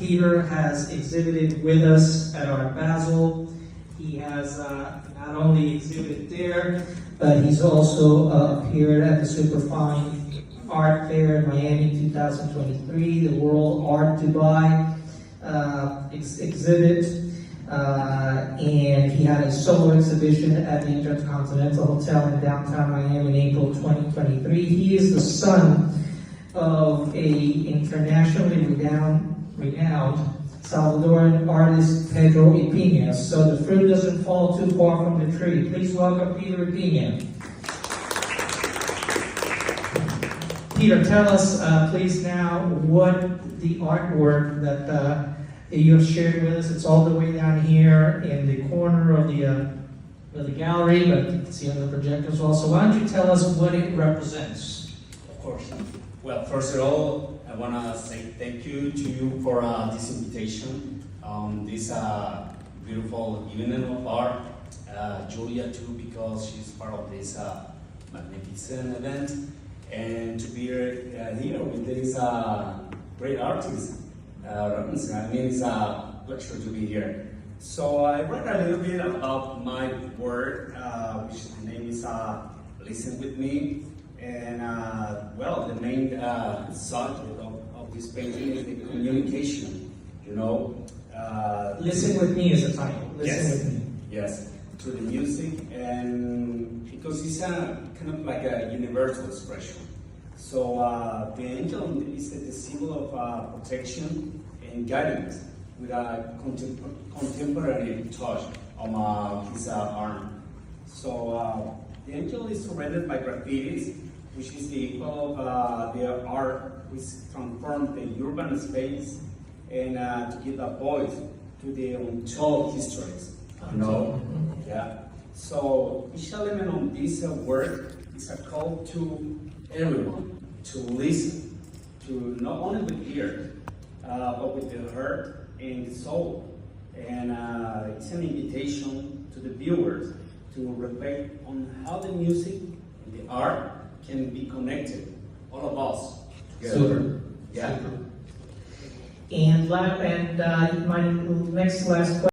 Peter has exhibited with us at Art Basel. He has not only exhibited there, but he's also appeared at the Superfine Art Fair in Miami 2023, the World Art Dubai exhibit, and he had a solo exhibition at the Intercontinental Hotel in downtown Miami in April 2023. He is the son of a internationally renowned Salvadoran artist, Pedro Ipiña. So the fruit doesn't fall too far from the tree. Please welcome Peter Ipiña. Peter, tell us, please now, what the artwork that you have shared with us. It's all the way down here in the corner of the gallery, but you can see on the projectors also. Why don't you tell us what it represents? Of course. Well, first of all, I want to say thank you to you for this invitation on this beautiful evening of art. Julia too, because she's part of this magnificent event, and to be here with this great artist. I mean, it's a pleasure to be here. So I read a little bit about my work, which the name is Listen With Me. And well, the main subject of this painting is the communication, you know. Listen With Me is the title. Listen With Me. Yes, to the music, and because it's kind of like a universal expression. So the angel is the symbol of protection and guidance with a contemporary touch on his arm. So the angel is surrounded by graffitis, which is the equal of the art which transforms the urban space and to give a voice to the untold histories. You know? Yeah. So each element of this work is a call to everyone to listen, to not only with ears, but with the heart and the soul. And it's an invitation to the viewers to reflect on how the music and the art can be connected, all of us together. Super. Yeah. Super. And my last question.